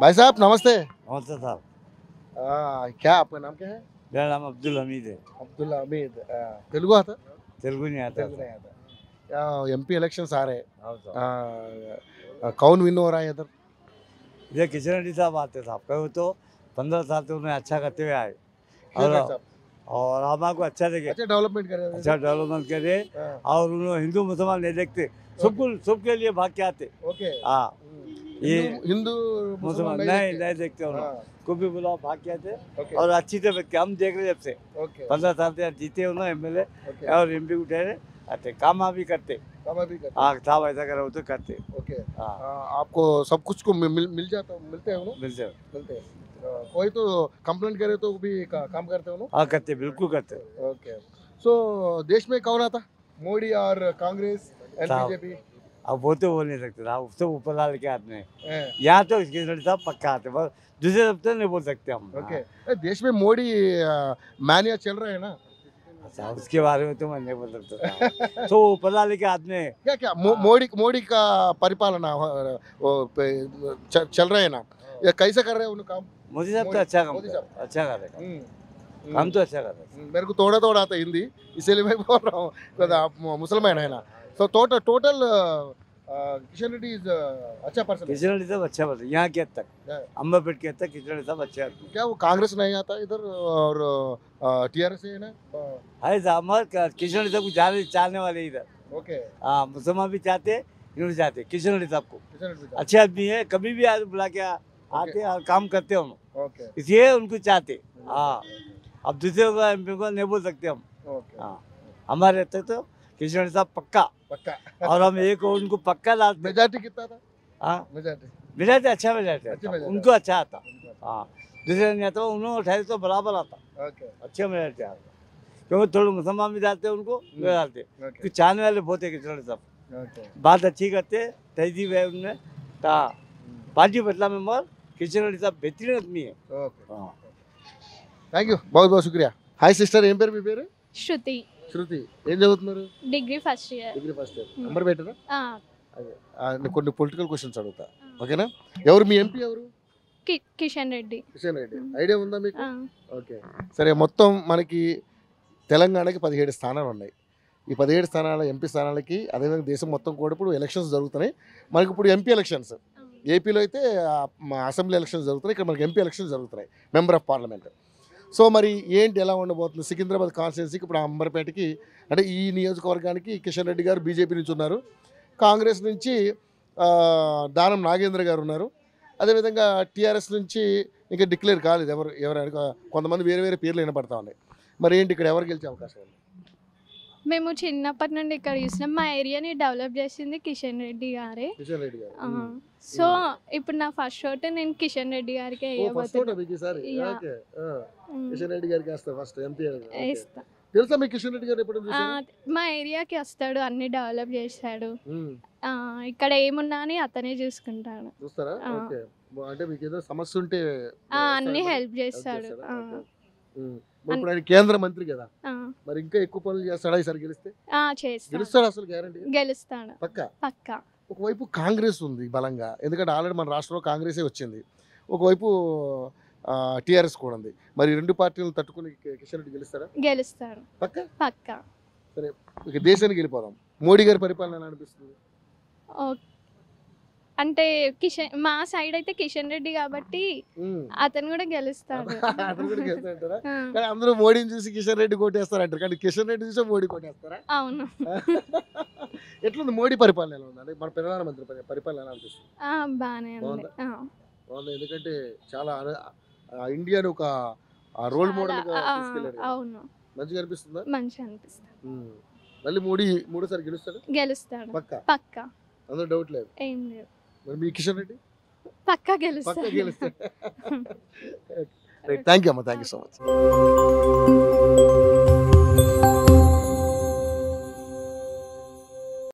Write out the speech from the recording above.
भाई साहब नमस्ते। नमस्ते साहब। क्या आपका नाम क्या है? मेरा नाम अब्दुल हमीद है। अब्दुल्ला हमीद। तेलुगु आता? तेलुगु नहीं आता तेलुगु नहीं आता। एमपी इलेक्शंस आ रहे हैं। कौन विन हो रहा है इधर? ये किशन रेड्डी साहब आते साहब कहो तो 15 साल से उन्हें अच्छा करते हुए आए शेखर साहब और हमारे अच्छा लगे, अच्छा डेवलपमेंट कर रहे हैं। अच्छा डेवलपमेंट करे हाँ, और उन्होंने हिंदू मुसलमान नहीं देखते, सबके लिए भाग के आते। ओके। हाँ ये हिंदू मुसलमान नहीं नहीं देखते। नहीं देखते उन्होंने, हाँ, को भी बुलाओ भाग के आते ओके और अच्छी से व्यक्ति हम देख रहे जब से ओके 15 साल से जीते उन्होंने एमएलए ओके। और एमपी उठे रहे आते काम भी करते। काम भी करते। हाँ साहब ऐसा करो तो करते। ओके। हाँ आपको सब कुछ को मिल जाता मिलते हैं उन्होंने? मिलते मिलते हैं। कोई तो कंप्लेंट करे तो भी काम करते हैं उन्होंने? हाँ करते बिल्कुल करते। ओके। सो देश में कौन आता? मोदी और कांग्रेस एंड साहब। बीजेपी? अब वो तो बोल नहीं सकते ना, उससे ऊपर लाल के आदमी है। यहाँ तो इसके रेड्डी साहब पक्का आते, बस दूसरे सब तो नहीं बोल सकते हम। ओके। देश में मोदी मानिया चल रहा है ना? अच्छा उसके बारे में तो मैं नहीं बोल सकता साहब। तो ऊपर लाल के आदमी है। क्या क्या मोदी का परिपालना चल रहे हैं ना? ये कैसे कर रहे हैं उनका काम? मोदी साहब तो अच्छा काम मोदी कर साहब। रहे हैं, अच्छा कर रहे हैं हम्म, काम तो अच्छा कर रहे हैं। मेरे को थोड़ा थोड़ा आता है हिंदी, इसीलिए मैं बोल रहा हूँ because आप मुसलमान है ना। So total Kishan Reddy is अच्छा पर्सन। किशन रेड्डी साहब अच्छा बोलते यहाँ के हद तक, अम्बापेट के हद तक किशन रेड्डी साहब अच्छे आदमी क्या वो कांग्रेस नहीं आता इधर और टीआरएस है ना? है साहब। मगर किशन रेड्डी साहब को जाने चाहने वाले इधर। ओके। हाँ मुसलमान भी चाहते, इन्होंने चाहते किशन रेड्डी साहब को। किशन रेड्डी अच्छे आदमी है, कभी भी आज बुला के आते और काम करते हैं उन्होंने, ओके इसलिए उनको चाहते। हाँ अब दूसरे को एमपी को नहीं बोल सकते हम। ओके हाँ हमारे तक तो किशन रेड्डी साहब पक्का, पक्का। और हम एक उनको पक्का लाते। मेजॉरिटी कितना था? हाँ मेजॉरिटी मेजॉरिटी अच्छा मेजॉरिटी अच्छी आता, majority उनको अच्छा आता। हाँ दूसरे नहीं आता, उन्होंने उठाए तो बराबर आता, ओके अच्छा मेजॉरिटी आता। क्योंकि थोड़े मुसलमान भी डालते हैं उनको, वो डालते ओके कुछ चाहने वाले बहुत है किशन रेड्डी साहब। ओके बात अच्छी करते, तहजीब है उनमें। पार्टी बदला में मगर किशन रेड्डी साहब बेहतरीन आदमी है। ఓకే हाँ థ్యాంక్ యూ बहुत बहुत शुक्रिया। హాయ్ సిస్టర్, ఏం పేరు మీ పేరు? శృతి శృతి. ఏం చదువుతున్నారు? Degree first year degree first year. Number పెట్టరా? అదే నేను కొన్ని పొలిటికల్ క్వశ్చన్స్ అడుగుతా, ఓకేనా? ఎవరు మీ ఎంపీ ఎవరు? కిషన్ రెడ్డి కిషన్ రెడ్డి. ఐడియా ఉందా మీకు? ఆ, ఓకే సరే. మొత్తం మనకి తెలంగాణకి 17 స్థానాలు ఉన్నాయి. ఈ 17 స్థానాల ఎంపీ స్థానాలకి అదేవిధంగా దేశం మొత్తం కూడా ఇప్పుడు ఎలక్షన్స్ జరుగుతున్నాయి. మనకి ఇప్పుడు ఎంపీ ఎలక్షన్స్, ఏపీలో అయితే అసెంబ్లీ ఎలక్షన్స్ జరుగుతున్నాయి, ఇక్కడ మనకి ఎంపీ ఎలక్షన్స్ జరుగుతున్నాయి, మెంబర్ ఆఫ్ పార్లమెంట్. సో మరి ఏంటి, ఎలా ఉండబోతుంది? సికింద్రాబాద్ కాన్స్టిట్యున్సీకి ఇప్పుడు అంబర్పేటకి అంటే ఈ నియోజకవర్గానికి కిషన్ రెడ్డి గారు బీజేపీ నుంచి ఉన్నారు, కాంగ్రెస్ నుంచి దానం నాగేంద్ర గారు ఉన్నారు, అదేవిధంగా టీఆర్ఎస్ నుంచి ఇంకా డిక్లేర్ కాలేదు ఎవరు కొంతమంది వేరే వేరే పేర్లు వినపడతా ఉన్నాయి. మరి ఏంటి ఇక్కడ ఎవరు గెలిచే అవకాశం ఉంది? మేము చిన్నప్పటి నుండి ఇక్కడ చూసినాం, మా ఏరియాని డెవలప్ చేసింది కిషన్ రెడ్డి గారే. కిషన్ రెడ్డి గారు. సో ఇప్పుడు నా ఫస్ట్ ఓట్ నేను కిషన్ రెడ్డి గారికి కిషన్ రెడ్డి గారికి వేస్తా ఫస్ట్ ఎంపీ. వేస్తా. తెలుసా మీకు కిషన్ రెడ్డి గారు ఎప్పుడు చూసారు? మా ఏరియాకి వస్తాడు, అన్ని డెవలప్ చేస్తాడు. ఇక్కడ ఏమున్నా అని అతనే చూసుకుంటాడు. చూస్తారా? ఓకే. అంటే మీకు ఏదో సమస్య ఉంటే అన్ని హెల్ప్ చేస్తాడు. ఇప్పుడు ఆయన కేంద్ర మంత్రి కదా, మరి ఇంకా ఎక్కువ పనులు చేస్తాడా ఈసారి గెలిస్తే? గెలుస్తాడు అసలు గ్యారంటీ? గెలుస్తాడు పక్కా. పక్కా. ఒకవైపు కాంగ్రెస్ ఉంది బలంగా, ఎందుకంటే ఆల్రెడీ మన రాష్ట్రంలో కాంగ్రెసే వచ్చింది, ఒకవైపు టీఆర్ఎస్ కూడా ఉంది. మరి రెండు పార్టీలను తట్టుకుని కిషన్ రెడ్డి గెలుస్తారా? గెలుస్తాడు పక్కా. పక్కా. సరే, ఇక దేశానికి వెళ్ళిపోదాం. మోడీ గారి పరిపాలన ఎలా అనిపిస్తుంది? అంటే మా సైడ్ అయితే కిషన్ రెడ్డి కాబట్టి అతను కూడా గెలుస్తాడు. అతను కూడా గెలుస్తాడంటారా? కానీ అందరూ మోడీని చూసి కిషన్ రెడ్డి కోటేస్తారంటారు, కానీ కిషన్ రెడ్డి చూసి మోడీ కోటేస్తారా? అవును. ఎట్లుంది మోడీ పరిపాలన? ఎలా ఉంది అంటే మన ప్రధానమంత్రి పరిపాలన ఎలా అనిపిస్తుంది? బాగానే ఉంది. బాగుంది, ఎందుకంటే చాలా ఇండియాని ఒక రోల్ మోడల్ గా తీసుకెళ్లారు. అవును. మంచిగా అనిపిస్తుందా? మంచిగా అనిపిస్తుంది. మళ్ళీ మోడీ మూడోసారి గెలుస్తాడు? గెలుస్తాడు పక్కా. పక్కా. అందులో డౌట్ లేదు. ఏం లేదు. మరి మీ కిషన్ రెడ్డి పక్కా గెలుస్తాడు. పక్కా గెలుస్తాడు. థ్యాంక్ యూ అమ్మ, థ్యాంక్ యూ సో మచ్.